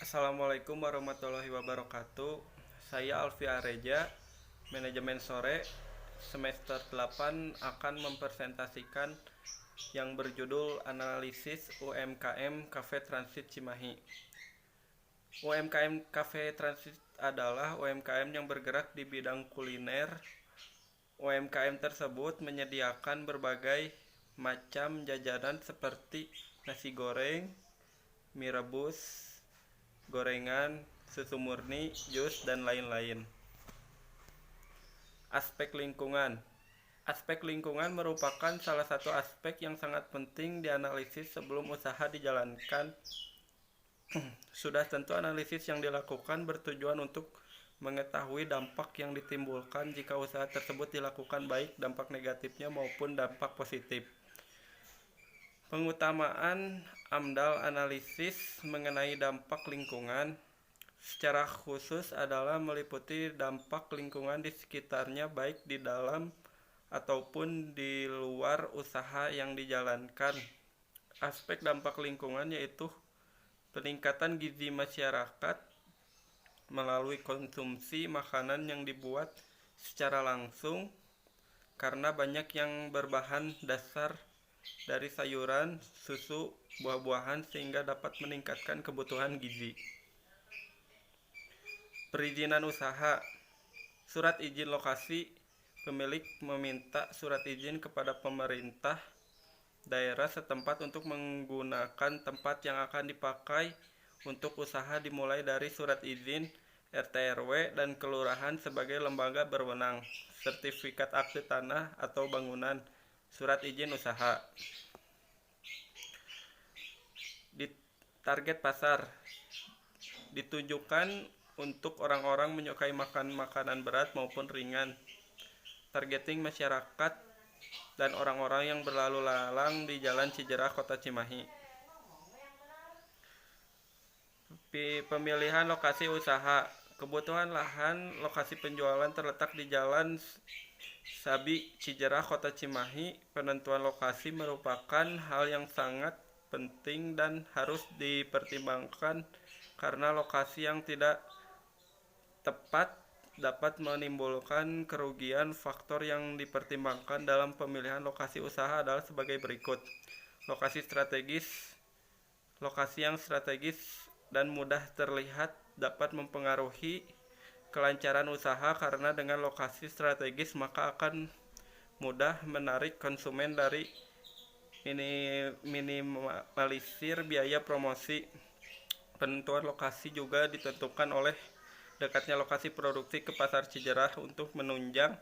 Assalamualaikum warahmatullahi wabarakatuh. Saya Alfi Areja, manajemen sore semester 8 akan mempresentasikan yang berjudul Analisis UMKM Cafe Transit Cimahi. UMKM Cafe Transit adalah UMKM yang bergerak di bidang kuliner. UMKM tersebut menyediakan berbagai macam jajanan seperti nasi goreng, mie rebus, gorengan, susu murni, jus, dan lain-lain. Aspek lingkungan. Aspek lingkungan merupakan salah satu aspek yang sangat penting dianalisis sebelum usaha dijalankan. Sudah tentu analisis yang dilakukan bertujuan untuk mengetahui dampak yang ditimbulkan jika usaha tersebut dilakukan, baik dampak negatifnya maupun dampak positif. Pengutamaan AMDAL analisis mengenai dampak lingkungan secara khusus adalah meliputi dampak lingkungan di sekitarnya, baik di dalam ataupun di luar usaha yang dijalankan. Aspek dampak lingkungan yaitu peningkatan gizi masyarakat melalui konsumsi makanan yang dibuat secara langsung, karena banyak yang berbahan dasar dari sayuran, susu, buah-buahan, sehingga dapat meningkatkan kebutuhan gizi. Perizinan usaha. Surat izin lokasi. Pemilik meminta surat izin kepada pemerintah daerah setempat untuk menggunakan tempat yang akan dipakai untuk usaha, dimulai dari surat izin RT RW dan kelurahan sebagai lembaga berwenang, sertifikat akte tanah atau bangunan, surat izin usaha. Di target pasar ditujukan untuk orang-orang menyukai makan makanan berat maupun ringan. Targeting masyarakat dan orang-orang yang berlalu lalang di Jalan Cijerah, Kota Cimahi. Pemilihan lokasi usaha. Kebutuhan lahan lokasi penjualan terletak di Jalan Sabi, Cijerah, Kota Cimahi. Penentuan lokasi merupakan hal yang sangat penting dan harus dipertimbangkan, karena lokasi yang tidak tepat dapat menimbulkan kerugian. Faktor yang dipertimbangkan dalam pemilihan lokasi usaha adalah sebagai berikut. Lokasi strategis. Lokasi yang strategis dan mudah terlihat dapat mempengaruhi kelancaran usaha, karena dengan lokasi strategis maka akan mudah menarik konsumen dari minimalisir biaya promosi. Penentuan lokasi juga ditentukan oleh dekatnya lokasi produksi ke pasar Cijerah untuk menunjang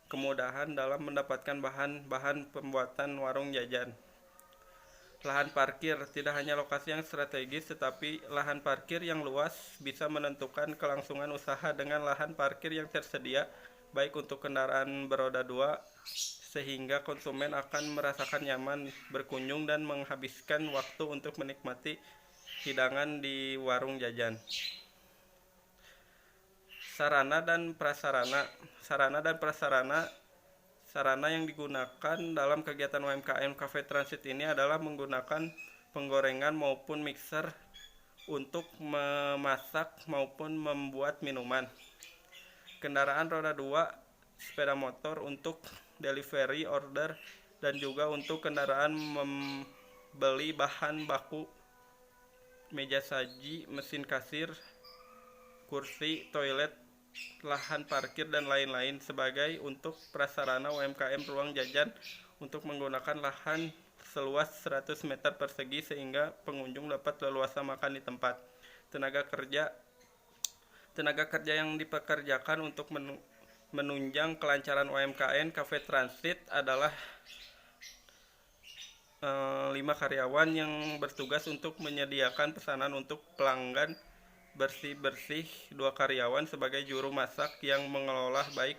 kemudahan dalam mendapatkan bahan-bahan pembuatan warung jajan. Lahan parkir. Tidak hanya lokasi yang strategis, tetapi lahan parkir yang luas bisa menentukan kelangsungan usaha. Dengan lahan parkir yang tersedia baik untuk kendaraan beroda 2, sehingga konsumen akan merasakan nyaman berkunjung dan menghabiskan waktu untuk menikmati hidangan di warung jajan. Sarana dan prasarana. Sarana yang digunakan dalam kegiatan UMKM Cafe Transit ini adalah menggunakan penggorengan maupun mixer untuk memasak maupun membuat minuman. Kendaraan roda 2, sepeda motor untuk delivery order, dan juga untuk kendaraan membeli bahan baku, meja saji, mesin kasir, kursi, toilet, lahan parkir, dan lain-lain. Sebagai untuk prasarana UMKM ruang jajan untuk menggunakan lahan seluas 100 meter persegi sehingga pengunjung dapat leluasa makan di tempat. Tenaga kerja yang dipekerjakan untuk menunjang kelancaran UMKM Cafe Transit adalah 5 karyawan yang bertugas untuk menyediakan pesanan untuk pelanggan, bersih-bersih 2 karyawan sebagai juru masak yang mengelola baik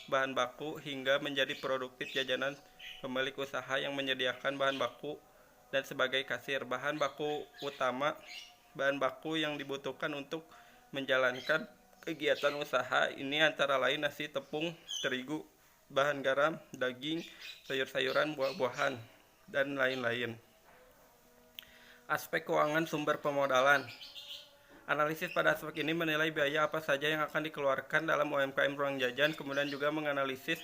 bahan baku hingga menjadi produktif jajanan, pemilik usaha yang menyediakan bahan baku, dan sebagai kasir. Bahan baku utama. Bahan baku yang dibutuhkan untuk menjalankan kegiatan usaha ini antara lain nasi, tepung, terigu, bahan garam, daging, sayur-sayuran, buah-buahan, dan lain-lain. Aspek keuangan sumber pemodalan. Analisis pada aspek ini menilai biaya apa saja yang akan dikeluarkan dalam UMKM ruang jajan, kemudian juga menganalisis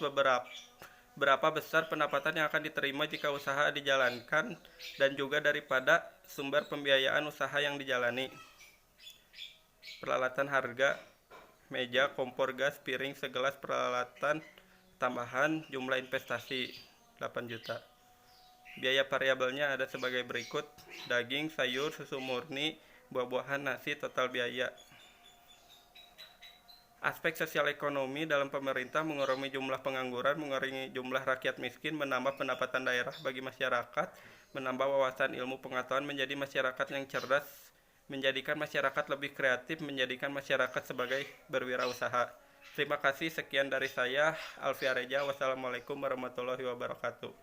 berapa besar pendapatan yang akan diterima jika usaha dijalankan, dan juga daripada sumber pembiayaan usaha yang dijalani. Peralatan harga: meja, kompor gas, piring, segelas peralatan tambahan, jumlah investasi 8 juta. Biaya variabelnya ada sebagai berikut: daging, sayur, susu murni, buah-buahan, nasi. Total biaya. Aspek sosial ekonomi dalam pemerintah: mengurangi jumlah pengangguran, mengurangi jumlah rakyat miskin, menambah pendapatan daerah bagi masyarakat, menambah wawasan ilmu pengetahuan, menjadi masyarakat yang cerdas, menjadikan masyarakat lebih kreatif, menjadikan masyarakat sebagai berwirausaha. Terima kasih, sekian dari saya, Alfi Areja. Wassalamualaikum warahmatullahi wabarakatuh.